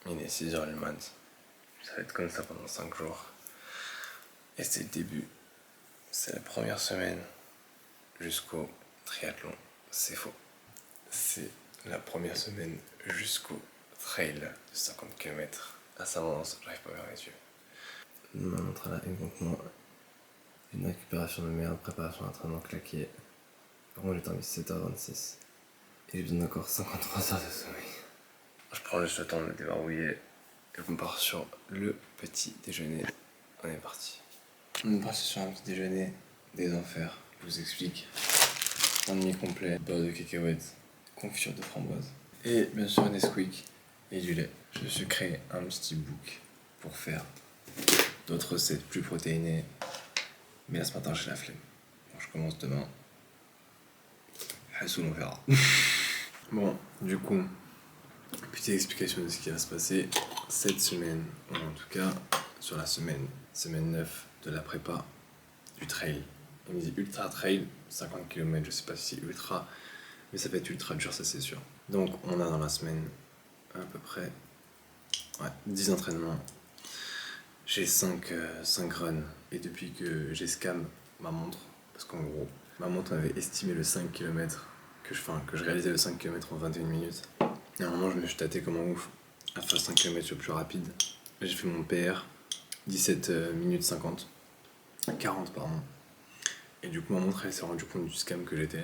Il est 6h le mat. Ça va être comme ça pendant 5 jours. Et c'est le début. C'est la première semaine jusqu'au triathlon. C'est faux. C'est la première semaine jusqu'au trail de 50 km. À ça avance, j'arrive pas à ouvrir les yeux. Ma montre là, uniquement une récupération de merde, préparation d'entraînement claquée. Par contre, j'ai dormi 7h26. Et j'ai besoin d'encore 53 heures de sommeil. Je prends juste le temps de me déverrouiller et on part sur le petit déjeuner. On est parti. On est parti sur un petit déjeuner des enfers. Je vous explique. Un demi complet, beurre de cacahuètes, confiture de framboise et bien sûr Nesquik et du lait. Je me suis créé un petit book pour faire d'autres recettes plus protéinées. Mais là ce matin j'ai la flemme. Bon, je commence demain. Hassoul, on verra. Bon, du coup, petite explication de ce qui va se passer cette semaine, ou en tout cas sur la semaine 9 de la prépa du trail. Il me dit ultra trail, 50 km, je sais pas si c'est ultra, mais ça va être ultra dur, ça c'est sûr. Donc on a dans la semaine à peu près 10 entraînements. J'ai 5 runs, et depuis que j'ai scam ma montre, parce qu'en gros, ma montre avait estimé le 5 km que je réalisais le 5 km en 21 minutes. Et à un moment, je me suis tâté comme un ouf à faire 5 km le plus rapide. J'ai fait mon PR, 17 minutes 50. 40, pardon. Et du coup, ma montre, elle s'est rendue compte du scam que j'étais.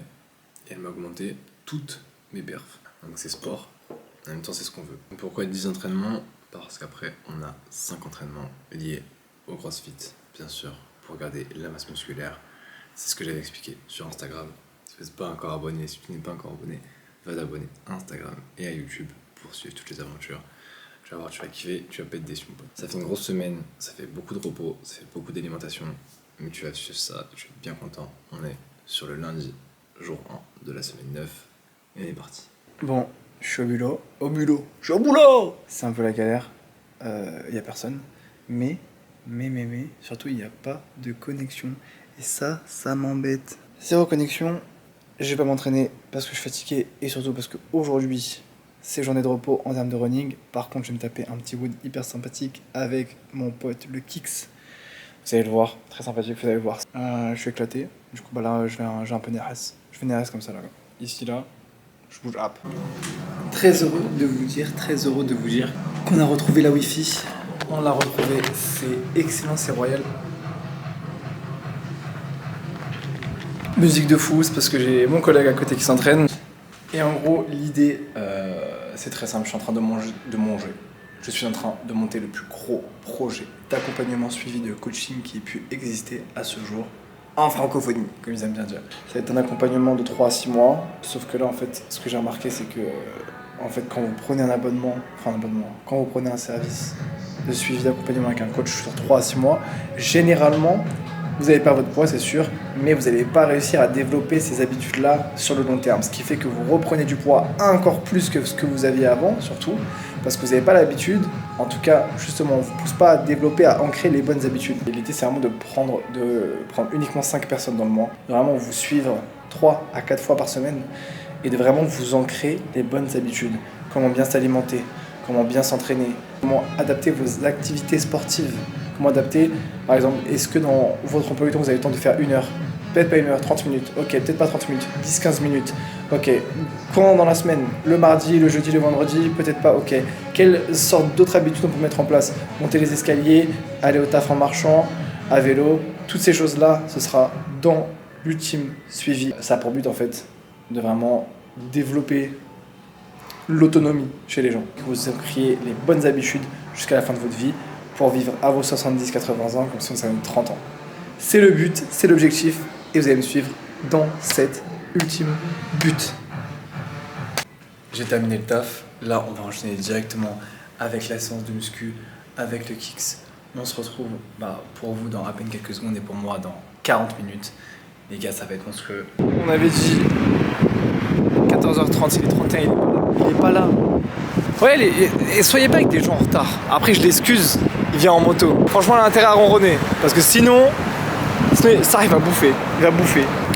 Et elle m'a augmenté toutes mes perfs. Donc c'est sport. En même temps, c'est ce qu'on veut. Donc pourquoi 10 entraînements ? Parce qu'après, on a 5 entraînements liés au CrossFit, bien sûr, pour garder la masse musculaire. C'est ce que j'avais expliqué sur Instagram. Si vous n'êtes pas encore abonné, si tu n'es pas encore abonné, va t'abonner à Instagram et à YouTube pour suivre toutes les aventures. Tu vas voir, tu vas kiffer, tu vas pas être déçu, mon pote. Ça fait une grosse semaine, ça fait beaucoup de repos, ça fait beaucoup d'alimentation, mais tu vas suivre ça, tu vas être bien content. On est sur le lundi, jour 1 de la semaine 9, et on est parti. Bon, je suis au boulot. Je suis au boulot. C'est un peu la galère. Y a personne. Mais, surtout, il n'y a pas de connexion. Et ça m'embête. Zéro connexion. Je vais pas m'entraîner parce que je suis fatigué et surtout parce qu'aujourd'hui, c'est journée de repos en termes de running. Par contre, je vais me taper un petit wood hyper sympathique avec mon pote, le Kix. Vous allez le voir, très sympathique, vous allez le voir. Je suis éclaté. Du coup, bah là, j'ai un peu Neres. Je fais Neres comme ça, là. Ici, là. Je bouge up. Très heureux de vous dire qu'on a retrouvé la Wi-Fi. On l'a retrouvé, c'est excellent, c'est royal. Musique de fou, c'est parce que j'ai mon collègue à côté qui s'entraîne. Et en gros, l'idée, c'est très simple. Je suis en train de manger. Je suis en train de monter le plus gros projet d'accompagnement suivi de coaching qui ait pu exister à ce jour. En francophonie, comme ils aiment bien dire. Ça va être un accompagnement de 3 à 6 mois. Sauf que là, en fait, ce que j'ai remarqué, c'est que quand vous prenez quand vous prenez un service de suivi d'accompagnement avec un coach sur 3 à 6 mois, généralement, vous n'allez pas votre poids, c'est sûr, mais vous n'allez pas réussir à développer ces habitudes-là sur le long terme. Ce qui fait que vous reprenez du poids encore plus que ce que vous aviez avant, surtout, parce que vous n'avez pas l'habitude. En tout cas, justement, on ne vous pousse pas à développer, à ancrer les bonnes habitudes. Et l'idée, c'est vraiment de prendre uniquement 5 personnes dans le mois, de vraiment vous suivre 3 à 4 fois par semaine et de vraiment vous ancrer les bonnes habitudes. Comment bien s'alimenter, comment bien s'entraîner, comment adapter vos activités sportives, comment adapter, par exemple, est-ce que dans votre emploi du temps, vous avez le temps de faire 1 heure ? Peut-être pas 1 heure, 30 minutes, ok, peut-être pas 30 minutes, 10-15 minutes, ok. Quand dans la semaine, le mardi, le jeudi, le vendredi, peut-être pas, ok. Quelle sorte d'autres habitudes on peut mettre en place ? Monter les escaliers, aller au taf en marchant, à vélo, toutes ces choses-là, ce sera dans l'ultime suivi. Ça a pour but en fait de vraiment développer l'autonomie chez les gens, que vous ancriez les bonnes habitudes jusqu'à la fin de votre vie pour vivre à vos 70-80 ans comme si vous avez 30 ans. C'est le but, c'est l'objectif et vous allez me suivre dans cet ultime but. J'ai terminé le taf, là on va enchaîner directement avec la séance de muscu, avec le Kix. On se retrouve pour vous dans à peine quelques secondes et pour moi dans 40 minutes. Les gars, ça va être monstrueux. On avait dit 14h30, il est 31, il est pas là. Ouais, et soyez pas avec des gens en retard. Après, je l'excuse, il vient en moto. Franchement, il a intérêt à ronronner. Parce que sinon, ça, il va bouffer.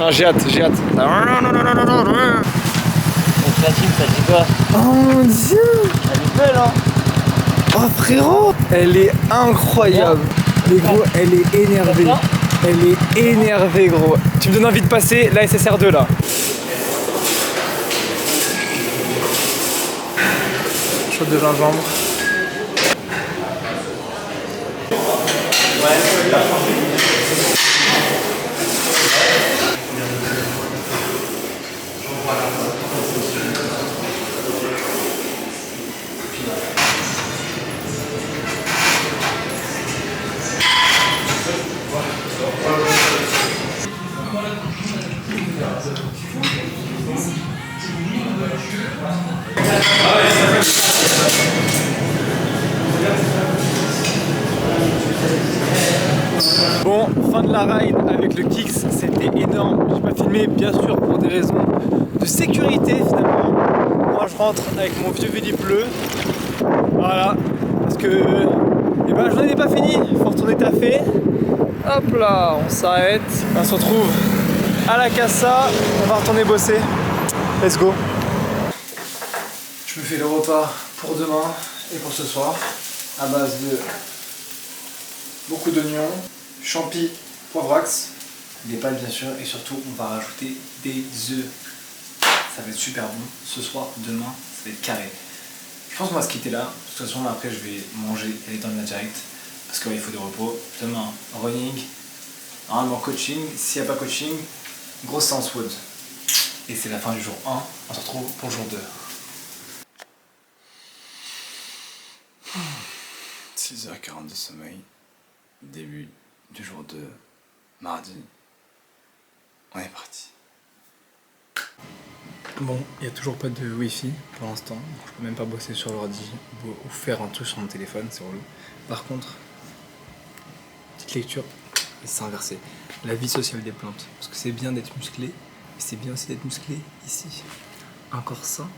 Ah, j'ai hâte. Ton team, ça dit quoi? Oh mon dieu! Elle est belle, hein? frérot, elle est incroyable. Mais gros, elle est énervée. Elle est énervée, gros. Tu me donnes envie de passer la SSR2 là. Shot de gingembre. Bon, fin de la ride avec le Kicks, c'était énorme. J'ai pas filmé, bien sûr, pour des raisons de sécurité finalement. Moi, je rentre avec mon vieux Vili bleu. Voilà, parce que eh ben, la journée n'est pas finie, il faut retourner taffer. Hop là, on s'arrête. On se retrouve à la Casa, on va retourner bosser. Let's go. Je me fais le repas pour demain et pour ce soir à base de beaucoup d'oignons, champi, poivrax, des pâtes bien sûr, et surtout on va rajouter des œufs. Ça va être super bon. Ce soir, demain, ça va être carré. Je pense qu'on va se quitter là. De toute façon, là, après je vais manger et aller dormir direct parce qu'il faut du repos. Demain, running, normalement coaching. S'il n'y a pas coaching, grosse séance wood. Et c'est la fin du jour 1. On se retrouve pour le jour 2. 6h40 de sommeil. Début du jour 2, mardi. On est parti. Bon, il n'y a toujours pas de wifi pour l'instant, donc je peux même pas bosser sur l'ordi ou faire un truc sur mon téléphone, c'est relou. Par contre, petite lecture, c'est inversé. La vie sociale des plantes, parce que c'est bien d'être musclé, et c'est bien aussi d'être musclé ici. Un corps sain,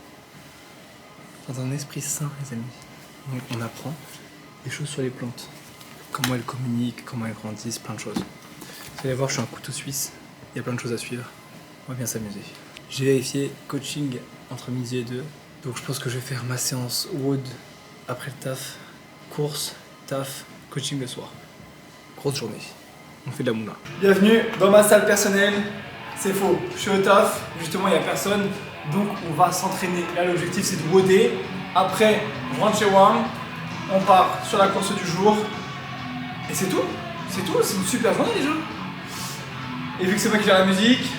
dans un esprit sain, les amis. Donc on apprend des choses sur les plantes, comment elles communiquent, comment elles grandissent, plein de choses. Vous allez voir, je suis un couteau suisse, il y a plein de choses à suivre, on va bien s'amuser. J'ai vérifié coaching entre midi et 2, donc je pense que je vais faire ma séance wood après le taf, course, taf, coaching le soir. Grosse journée, on fait de la moula. Bienvenue dans ma salle personnelle, c'est faux, je suis au taf, justement il n'y a personne, donc on va s'entraîner. Là l'objectif c'est de wooder, après je rentre chez WAM, on part sur la course du jour, et c'est tout, c'est une super journée déjà. Et vu que c'est moi qui gère la musique,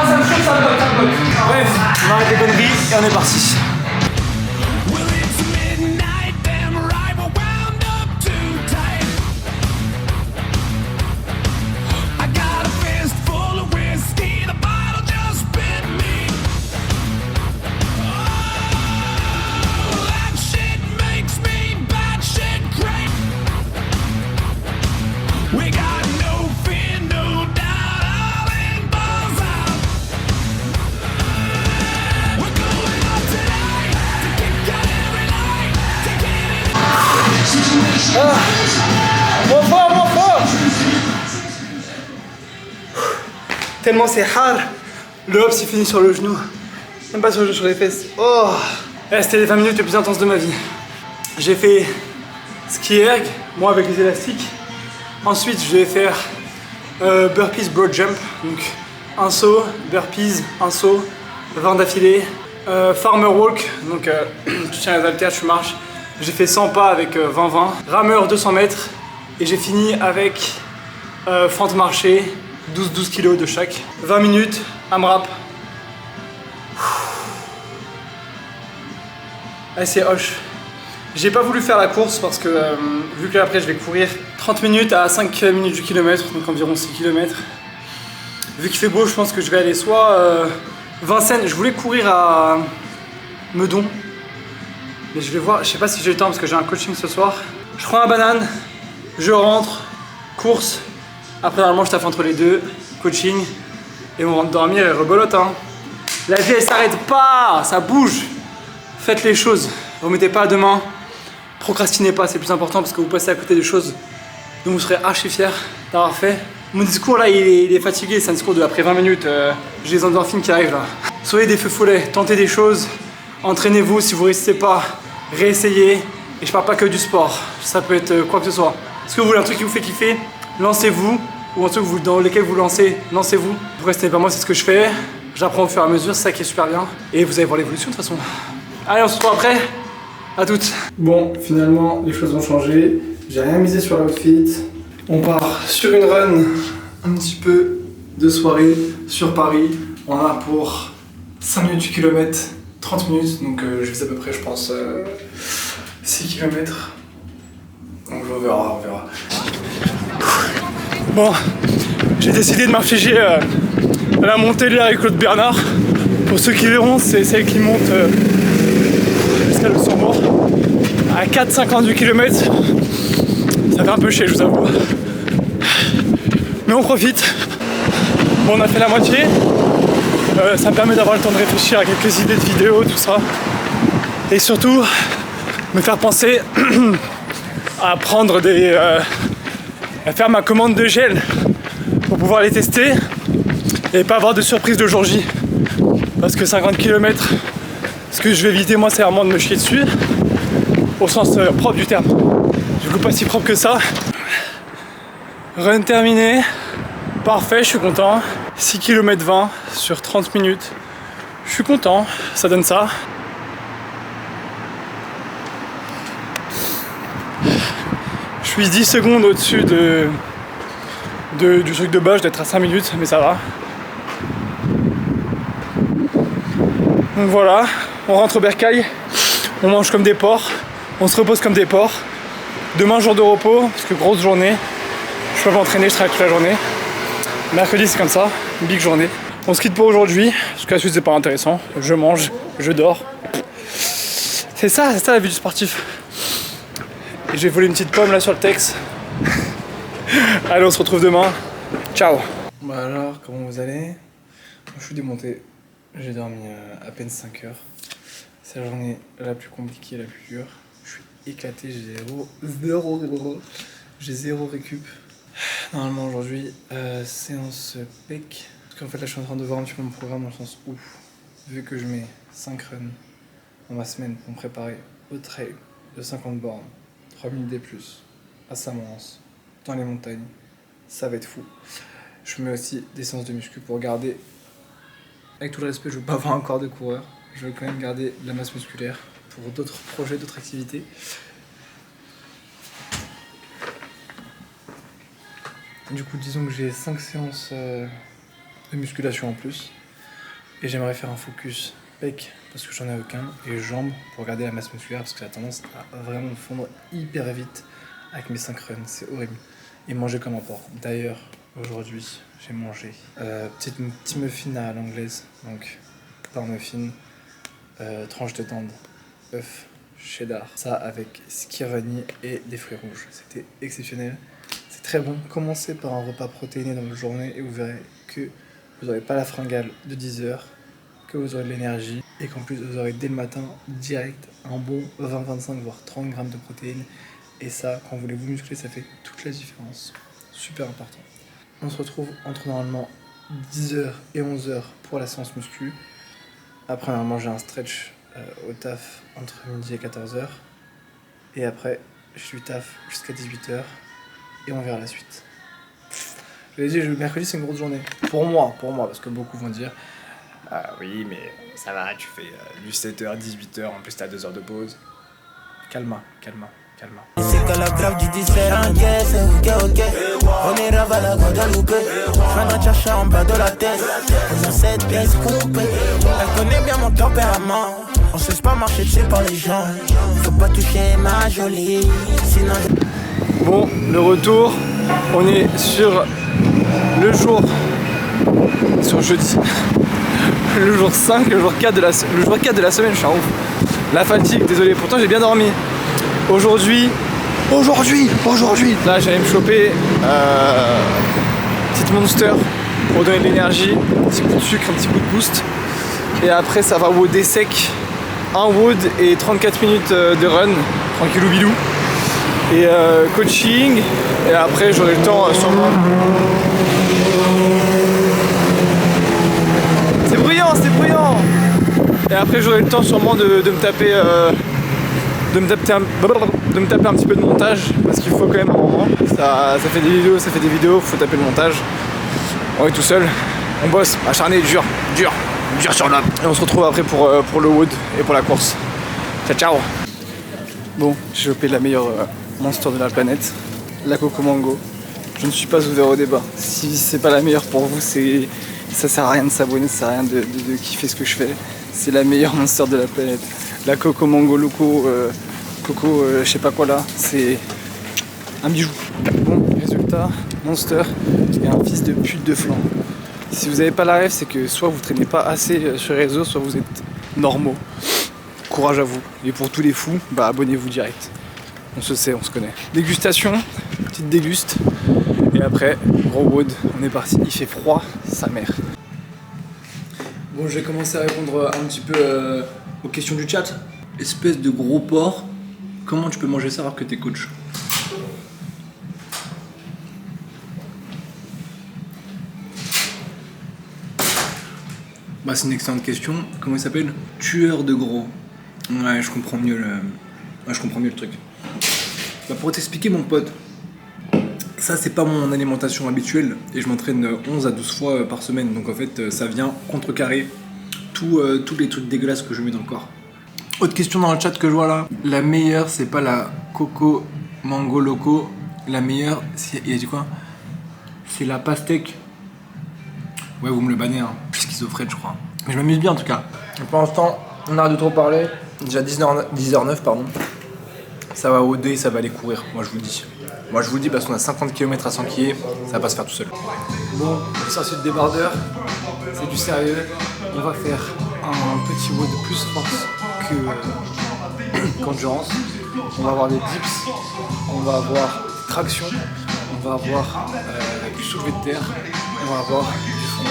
ça me chauffe, ça me bloque. Bref, on arrête les conneries et on est parti. Mon fort. Tellement c'est hard. Le hop s'est fini sur le genou. Même pas sur le genou, sur les fesses. Oh. C'était les 20 minutes les plus intenses de ma vie. J'ai fait ski erg, moi avec les élastiques. Ensuite je vais faire burpees broad jump. Donc un saut, burpees, un saut, 20 d'affilée. Farmer walk, donc je tiens les haltères, je marche. J'ai fait 100 pas avec 20-20, rameur 200 mètres et j'ai fini avec fente marché, 12 kilos de chaque. 20 minutes, AMRAP. Allez, c'est hoche. J'ai pas voulu faire la course parce que vu que après je vais courir 30 minutes à 5 minutes du kilomètre, donc environ 6 km. Vu qu'il fait beau, je pense que je vais aller soit Vincennes, je voulais courir à Meudon. Mais je vais voir, je sais pas si j'ai le temps parce que j'ai un coaching ce soir. Je prends la banane, je rentre, course. Après normalement je taffe entre les deux, coaching. Et on rentre dormir et rebolote hein. La vie elle s'arrête pas, ça bouge. Faites les choses, remettez pas à demain. Procrastinez pas, c'est plus important parce que vous passez à côté des choses dont vous serez archi fiers d'avoir fait. Mon discours là il est fatigué, c'est un discours de après 20 minutes, j'ai les endorphines qui arrivent là. Soyez des feux follets, tentez des choses, entraînez-vous, si vous ne résistez pas, réessayez. Et je parle pas que du sport, ça peut être quoi que ce soit. Est-ce que vous voulez un truc qui vous fait kiffer, lancez-vous, ou un truc dans lequel vous lancez, lancez-vous. Vous restez pas moi, c'est ce que je fais, j'apprends au fur et à mesure, c'est ça qui est super bien. Et vous allez voir l'évolution de toute façon. Allez, on se retrouve après, à toutes. Bon, finalement, les choses ont changé, j'ai rien misé sur l'outfit. On part sur une run, un petit peu de soirée sur Paris. On a pour 5 minutes du kilomètre, 30 minutes, donc je fais à peu près, je pense, 6 km. Donc on verra. Bon, j'ai décidé de m'infliger la montée de l'air avec Claude Bernard. Pour ceux qui verront, c'est celle qui monte jusqu'à Luxembourg. À 4,50 du kilomètre. Ça fait un peu chier, je vous avoue. Mais on profite. Bon, on a fait la moitié. Ça me permet d'avoir le temps de réfléchir à quelques idées de vidéos, tout ça. Et surtout, me faire penser à prendre à faire ma commande de gel pour pouvoir les tester et pas avoir de surprise de jour J. Parce que 50 km, ce que je vais éviter moi, c'est vraiment de me chier dessus, au sens propre du terme. Du coup, pas si propre que ça. Run terminé, parfait, je suis content. 6 km 20 sur 30 minutes, je suis content, ça donne ça. Je suis 10 secondes au-dessus du truc de bas, je dois être à 5 minutes, mais ça va. Donc voilà, on rentre au bercail, on mange comme des porcs, on se repose comme des porcs. Demain, jour de repos, parce que grosse journée, je peux pas m'entraîner, je travaille toute la journée. Mercredi, c'est comme ça, big journée. On se quitte pour aujourd'hui, parce que la suite c'est pas intéressant. Je mange, je dors. C'est ça la vie du sportif. Et j'ai volé une petite pomme là sur le texte. Allez, on se retrouve demain. Ciao. Bah alors, comment vous allez? Je suis démonté. J'ai dormi à peine 5 heures. C'est la journée la plus compliquée, la plus dure. Je suis éclaté, j'ai zéro récup. Normalement aujourd'hui, séance PEC. Parce qu'en fait là je suis en train de voir un petit peu mon programme dans le sens où, vu que je mets 5 runs dans ma semaine pour me préparer au trail de 50 bornes, 3 minutes des plus, à Saint-Maurens, dans les montagnes, ça va être fou. Je mets aussi des séances de muscu pour garder, avec tout le respect, je veux pas avoir un corps de coureur, je veux quand même garder de la masse musculaire pour d'autres projets, d'autres activités. Du coup, disons que j'ai 5 séances de musculation en plus. Et j'aimerais faire un focus pec parce que j'en ai aucun. Et jambes pour garder la masse musculaire parce que j'ai tendance à vraiment me fondre hyper vite avec mes 5 runs. C'est horrible. Et manger comme un porc. D'ailleurs, aujourd'hui, j'ai mangé petit muffin à l'anglaise. Donc, pain muffin, tranche de dinde, œuf, cheddar. Ça avec skyr vanille et des fruits rouges. C'était exceptionnel. C'est très bon. Commencez par un repas protéiné dans la journée et vous verrez que vous n'aurez pas la fringale de 10 heures, que vous aurez de l'énergie et qu'en plus vous aurez dès le matin direct un bon 20-25 voire 30 grammes de protéines. Et ça, quand vous voulez vous muscler, ça fait toute la différence. Super important. On se retrouve entre normalement 10h et 11h pour la séance muscu. Après, normalement, j'ai un stretch au taf entre midi et 14h. Et après, je suis taf jusqu'à 18h. Et on verra la suite. Je l'ai dit, le mercredi, c'est une grosse journée. Pour moi, parce que beaucoup vont dire oui, mais ça va, tu fais du 7h, 18h, en plus t'as 2 heures de pause. Calma. C'est que la grave du dessert encaisse, ok. On est à la Guadeloupe. Je viens de chercher en bas de la tête. Dans cette pièce coupée. Elle connaît bien mon tempérament. On se laisse pas marcher dessus par les gens. Faut pas toucher ma jolie. Sinon Bon, le retour. On est sur le jour. Sur jeudi. Le jour 5, le jour 4 de la semaine, je suis en ouf. La fatigue, désolé, pourtant j'ai bien dormi. Aujourd'hui, là j'allais me choper petite Monster pour donner de l'énergie, un petit coup de sucre, un petit coup de boost. Et après ça va wooder sec, un wood et 34 minutes de run, tranquillou bilou. et coaching. Et après j'aurai le temps sûrement... C'est bruyant, c'est bruyant. Et après j'aurai le temps sûrement de me taper de me taper un petit peu de montage, parce qu'il faut quand même un moment. Ça fait des vidéos, faut taper le montage. On est tout seul, on bosse, acharné, dur sur l'homme. Et on se retrouve après pour le wood et pour la course. Ciao ciao. Bon, j'ai chopé la meilleure monster de la planète, la Coco Mango. Je ne suis pas ouvert au débat. Si c'est pas la meilleure pour vous, ça sert à rien de s'abonner, ça sert à rien de kiffer ce que je fais. C'est la meilleure monster de la planète. La Coco Mango Loco, je sais pas quoi là, c'est un bijou. Bon, résultat, monster et un fils de pute de flanc. Si vous n'avez pas la rêve, c'est que soit vous traînez pas assez sur les réseaux, soit vous êtes normaux. Courage à vous. Et pour tous les fous, bah abonnez-vous direct. On se sait, on se connaît. Dégustation, petite déguste. Et après, gros wood, on est parti. Il fait froid, sa mère. Bon, je vais commencer à répondre un petit peu aux questions du chat. Espèce de gros porc, comment tu peux manger ça alors que t'es coach? Bah, c'est une excellente question. Comment il s'appelle? Tueur de gros. Ouais, je comprends mieux le truc. Bah, pour t'expliquer, mon pote, ça c'est pas mon alimentation habituelle et je m'entraîne 11 à 12 fois par semaine, donc en fait ça vient contrecarrer tous les trucs dégueulasses que je mets dans le corps. Autre question dans le chat que je vois là. La meilleure, c'est pas la Coco Mango Loco. La meilleure, il a dit quoi? C'est la pastèque. Ouais, vous me le bannez, hein. Je suis schizophrène, je crois. Mais je m'amuse bien en tout cas. Et pour l'instant, on arrête de trop parler. Déjà 10h09, pardon. Ça va au dé, ça va aller courir, moi je vous le dis. Moi je vous le dis parce qu'on a 50 km à s'enquiller, ça va pas se faire tout seul. Bon, on est sorti de débardeur, c'est du sérieux. On va faire un petit wood de plus force qu'endurance. On va avoir des dips, on va avoir traction, on va avoir du soulevé de terre, on va avoir du front.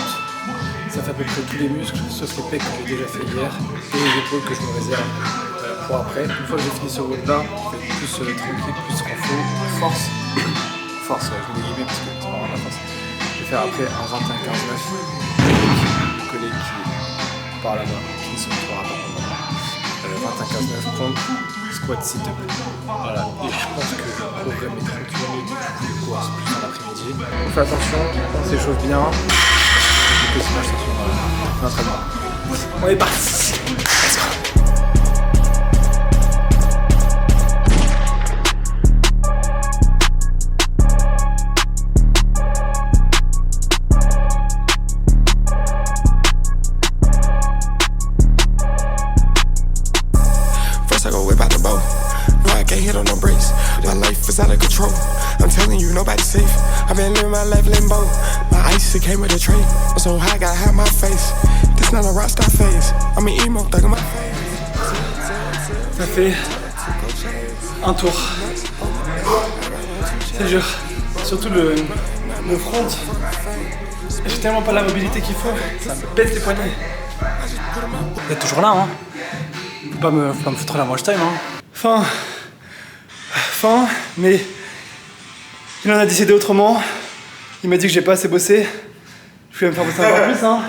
Ça fait à peu près tous les muscles, sauf les pecs que j'ai déjà fait hier, et les épaules que je me réserve pour après. Une fois que j'ai fini ce wood là, je vais plus tranquille, plus renfort, force. Force, je mets des guillemets parce que c'est pas vraiment la force. Je vais faire après un 21-15-9, collègue qui par là-bas, qui ne se retrouvera pas pendant 21-15-9, pompe, squat, sit-up. Voilà, et je pense que je courrai mes 30 km de course plus dans l'après-midi. On fait attention, on s'échauffe bien. Je vais smash sur l'entraînement. On est parti. Let's go. Out of control. I'm telling you, nobody's safe. I've been living my life limbo. My ice, it came with a tray. I'm so high, gotta have my face. This not a rockstar phase. I'm an emo, thug in my face. Ça fait un tour. C'est dur. Surtout le front. J'ai tellement pas la mobilité qu'il faut. Ça me pète les poignets. Vous êtes toujours là, hein. Faut pas me foutre la watch time, hein. Fin, mais il en a décidé autrement. Il m'a dit que j'ai pas assez bossé. Je vais me faire bosser encore plus, hein.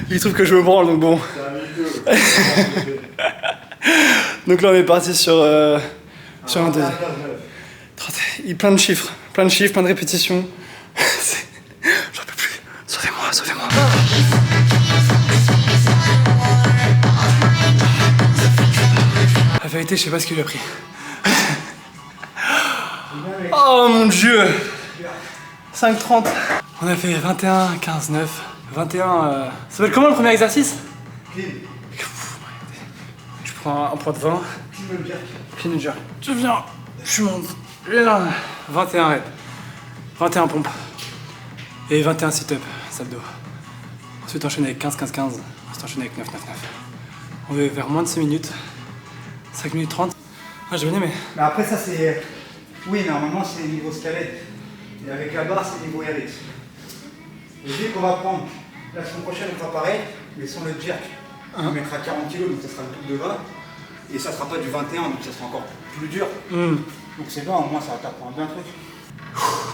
Il trouve que je me branle, donc bon. Donc là on est parti sur un de... plein de chiffres, plein de répétitions. J'en peux plus. Sauvez-moi. La vérité, je sais pas ce qu'il lui a pris. Oh mon dieu! 5,30. On a fait 21, 15, 9. 21. Ça s'appelle comment le premier exercice? Clean. Tu prends un poids de 20. Clean jerk. Tu viens. Je monte. 21 reps. 21 pompes. Et 21 sit-up, abdos. Ensuite enchaîne avec 15, 15, 15. Ensuite enchaîne avec 9, 9, 9. On va vers moins de 6 minutes. 5 minutes 30. Ah, j'ai bien aimé. Mais après, ça c'est. Oui, normalement, c'est les niveaux squelette. Et avec la barre, c'est les niveaux RX. Et dès qu'on va prendre. La semaine prochaine, on fera pareil, mais sans le jerk. On mettra 40 kg, donc ça sera le double de bas. Et ça sera pas du 21, donc ça sera encore plus dur. Donc c'est bien, au moins ça t'apprend bien le truc.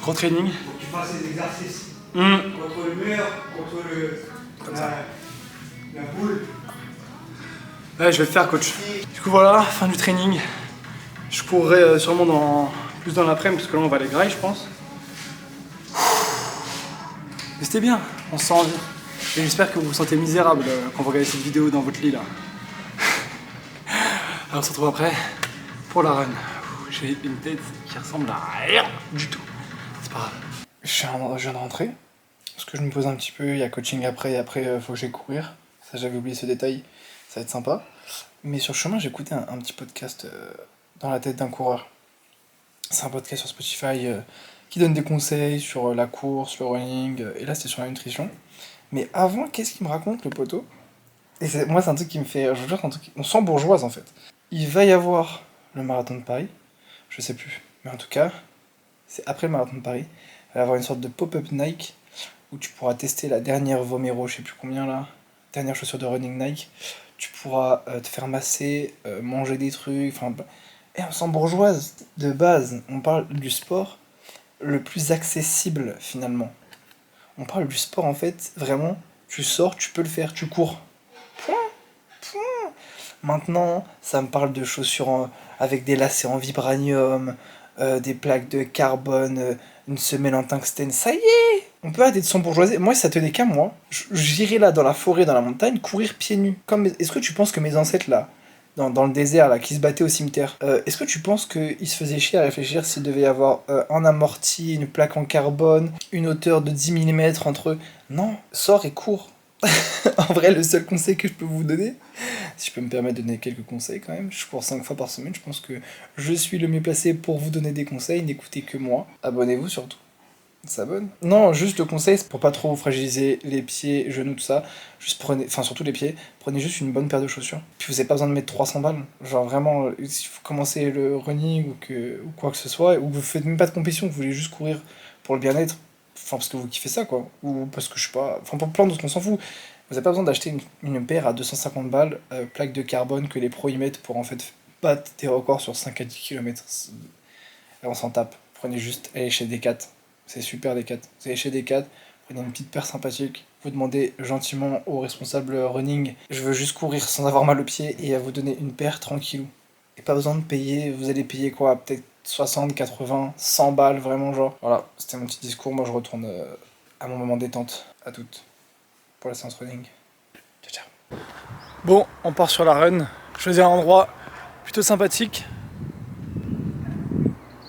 Gros training. Faut que tu fasses ces exercices. Contre le mur, contre la boule. Ouais, je vais le faire, coach. Du coup, voilà, fin du training. Je courrai sûrement plus dans l'après-midi, parce que là, on va aller grailler, je pense. Mais c'était bien, on se sent en vie. Et j'espère que vous vous sentez misérable quand vous regardez cette vidéo dans votre lit, là. Alors, on se retrouve après pour la run. J'ai une tête qui ressemble à rien du tout. C'est pas grave. Je viens de rentrer, parce que je me pose un petit peu, il y a coaching après, et après, faut que j'aille courir. Ça, j'avais oublié ce détail. Ça va être sympa. Mais sur le chemin, j'ai écouté un petit podcast dans la tête d'un coureur. C'est un podcast sur Spotify qui donne des conseils sur la course, le running, et là c'était sur la nutrition. Mais avant, qu'est-ce qu'il me raconte, le poteau? Et moi, c'est un truc qui me fait... Je veux dire, c'est un truc... On sent bourgeoise, en fait. Il va y avoir le marathon de Paris, je sais plus. Mais en tout cas, c'est après le marathon de Paris. Il va y avoir une sorte de pop-up Nike où tu pourras tester la dernière Vomero, je sais plus combien là, dernière chaussure de running Nike. Tu pourras te faire masser, manger des trucs, enfin... Et on sent bourgeoise, de base. On parle du sport le plus accessible, finalement. On parle du sport, en fait, vraiment, tu sors, tu peux le faire, tu cours. Point. Maintenant, ça me parle de chaussures avec des lacets en vibranium, des plaques de carbone, une semelle en tungstène. Ça y est, on peut arrêter de son bourgeoisie. Moi, si ça tenait qu'à moi, j'irais là, dans la forêt, dans la montagne, courir pieds nus. Est-ce que tu penses que mes ancêtres, là, dans le désert, là, qui se battaient au cimetière, est-ce que tu penses qu'ils se faisaient chier à réfléchir s'il devait y avoir un amorti, une plaque en carbone, une hauteur de 10 mm entre eux? Non, sors et cours. En vrai, le seul conseil que je peux vous donner, si je peux me permettre de donner quelques conseils quand même, je cours 5 fois par semaine, je pense que je suis le mieux placé pour vous donner des conseils, n'écoutez que moi. Abonnez-vous surtout. S'abonne. Non, juste le conseil, c'est pour pas trop vous fragiliser les pieds, genoux, tout ça. Juste prenez, enfin surtout les pieds, prenez juste une bonne paire de chaussures. Puis vous avez pas besoin de mettre 300 balles. Genre vraiment, si vous commencez le running ou quoi que ce soit, ou vous faites même pas de compétition, vous voulez juste courir pour le bien-être, enfin parce que vous kiffez ça quoi, ou parce que je sais pas, enfin pour plein d'autres qu'on s'en fout. Vous avez pas besoin d'acheter une paire à 250 balles, plaque de carbone que les pros y mettent pour en fait battre des records sur 5 à 10 km. Là on s'en tape. Prenez juste, allez chez Decat. C'est super Decat. Vous allez chez Decat, prenez une petite paire sympathique, vous demandez gentiment au responsable running, je veux juste courir sans avoir mal aux pieds, et à vous donner une paire tranquillou. Et pas besoin de payer, vous allez payer quoi, peut-être 60, 80, 100 balles, vraiment genre. Voilà, c'était mon petit discours, moi je retourne à mon moment détente. À toutes, pour la séance running. Ciao, ciao. Bon, on part sur la run. Je choisis un endroit plutôt sympathique.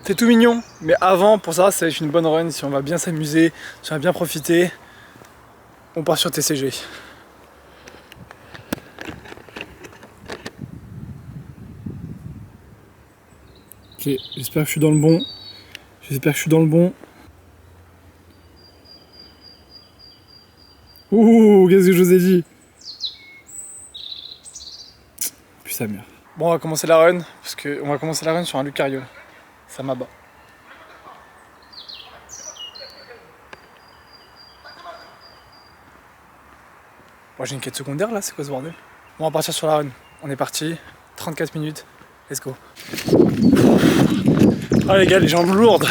C'est tout mignon, mais avant, pour ça va être une bonne run, si on va bien s'amuser, si on va bien profiter, on part sur TCG. Ok, j'espère que je suis dans le bon. Ouh, qu'est-ce que je vous ai dit? Puis sa mère. Bon, on va commencer la run, parce qu'on va commencer la run sur un Lucario. Ça m'abat. Bon, j'ai une quête secondaire là, c'est quoi ce bordel? Bon, on va partir sur la run. On est parti, 34 minutes, let's go. Ah les gars, les jambes lourdes.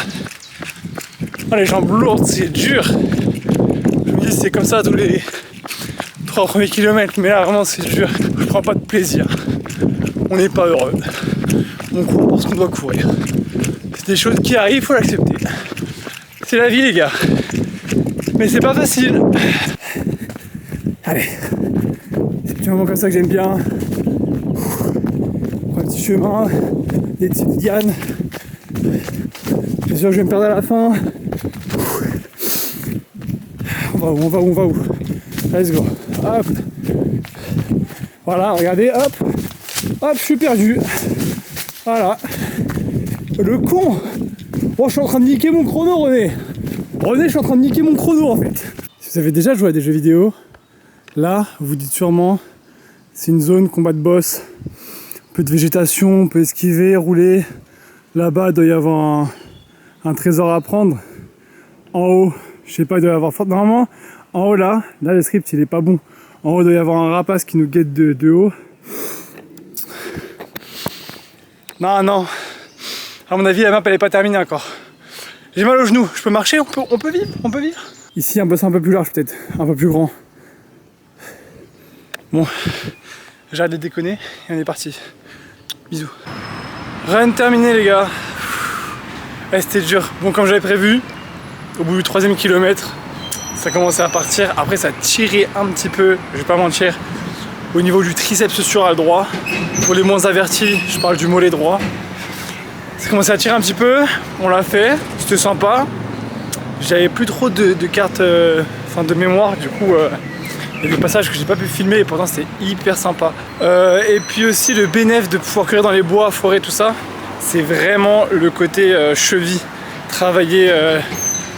Ah les jambes lourdes, c'est dur. Je me dis c'est comme ça tous les 3 premiers kilomètres, mais là vraiment c'est dur. Je prends pas de plaisir. On n'est pas heureux. On court parce qu'on doit courir. C'est des choses qui arrivent, faut l'accepter. C'est la vie les gars. Mais c'est pas facile. Allez. C'est des moments comme ça que j'aime bien. On prend un petit chemin, des petites lianes. Je suis sûr que je vais me perdre à la fin. On va où Let's go. Hop. Voilà, regardez, hop. Hop, je suis perdu. Voilà. Le con. Oh, je suis en train de niquer mon chrono, René. Je suis en train de niquer mon chrono, en fait. Si vous avez déjà joué à des jeux vidéo, là, vous dites sûrement, c'est une zone combat de boss. Un peu de végétation, on peut esquiver, rouler. Là-bas, il doit y avoir un trésor à prendre. En haut, je sais pas, il doit y avoir... Normalement, en haut, là, le script, il est pas bon. En haut, il doit y avoir un rapace qui nous guette de haut. Non, non. À mon avis, la map elle est pas terminée encore. J'ai mal aux genoux. Je peux marcher? On peut vivre? On peut vivre? Ici, un bassin un peu plus large peut-être. Un peu plus grand. Bon. J'arrête de déconner et on est parti. Bisous. Run terminé les gars. Ouais, c'était dur. Bon, comme j'avais prévu, au bout du 3e kilomètre, ça commençait à partir. Après, ça tirait un petit peu, je vais pas mentir, au niveau du triceps sural droit. Pour les moins avertis, je parle du mollet droit. Ça commençait à tirer un petit peu. On l'a fait. C'était sympa. J'avais plus trop de cartes de mémoire. Du coup, il y a des passages que j'ai pas pu filmer et pourtant c'était hyper sympa. Et puis aussi le bénéfice de pouvoir courir dans les bois, forêt, tout ça. C'est vraiment le côté cheville, travailler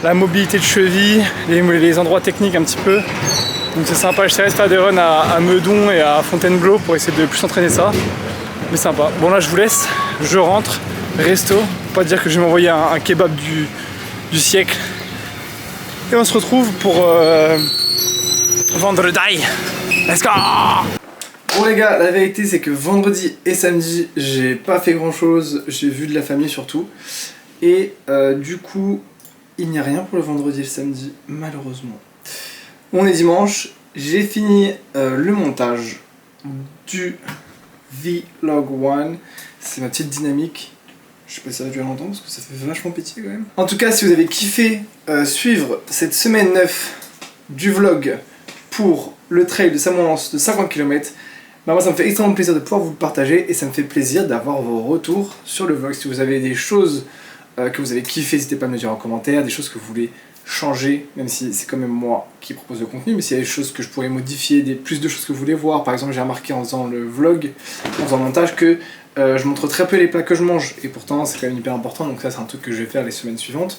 la mobilité de cheville, les endroits techniques un petit peu. Donc c'est sympa, j'essaierai de faire des runs à Meudon et à Fontainebleau pour essayer de plus entraîner ça. Mais sympa. Bon là je vous laisse, je rentre, resto, faut pas dire que je vais m'envoyer un kebab du siècle. Et on se retrouve pour vendredi. Let's go! Bon les gars, la vérité c'est que vendredi et samedi j'ai pas fait grand chose, j'ai vu de la famille surtout. Et du coup il n'y a rien pour le vendredi et le samedi malheureusement. On est dimanche, j'ai fini le montage du Vlog 1. C'est ma petite dynamique. Je sais pas si ça va durer longtemps parce que ça fait vachement pétiller quand même. En tout cas si vous avez kiffé suivre cette semaine 9 du vlog pour le trail de Saint-Mons de 50 km, bah moi ça me fait extrêmement plaisir de pouvoir vous le partager et ça me fait plaisir d'avoir vos retours sur le vlog. Si vous avez des choses que vous avez kiffé, n'hésitez pas à me le dire en commentaire, des choses que vous voulez changer, même si c'est quand même moi qui propose le contenu, mais s'il y a des choses que je pourrais modifier, plus de choses que vous voulez voir. Par exemple j'ai remarqué en faisant le vlog, en faisant le montage que je montre très peu les plats que je mange et pourtant c'est quand même hyper important, donc ça c'est un truc que je vais faire les semaines suivantes.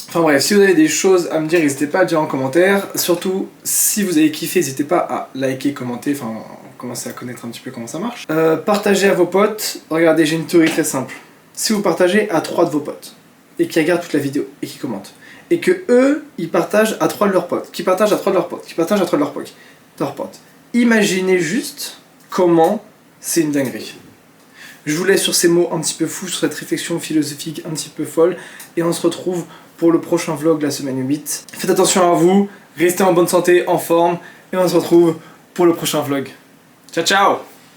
Enfin bref, si vous avez des choses à me dire, n'hésitez pas à le dire en commentaire. Surtout, si vous avez kiffé, n'hésitez pas à liker, commenter, enfin commencer à connaître un petit peu comment ça marche. Partagez à vos potes. Regardez, j'ai une théorie très simple. Si vous partagez à 3 de vos potes, et qui regardent toute la vidéo, et qui commentent, et que eux, ils partagent à 3 de leurs potes, qui partagent à 3 de leurs potes, qui partagent à 3 de leurs potes, imaginez juste comment c'est une dinguerie. Je vous laisse sur ces mots un petit peu fous, sur cette réflexion philosophique un petit peu folle, et on se retrouve pour le prochain vlog la semaine 8. Faites attention à vous, restez en bonne santé, en forme, et on se retrouve pour le prochain vlog. Ciao ciao!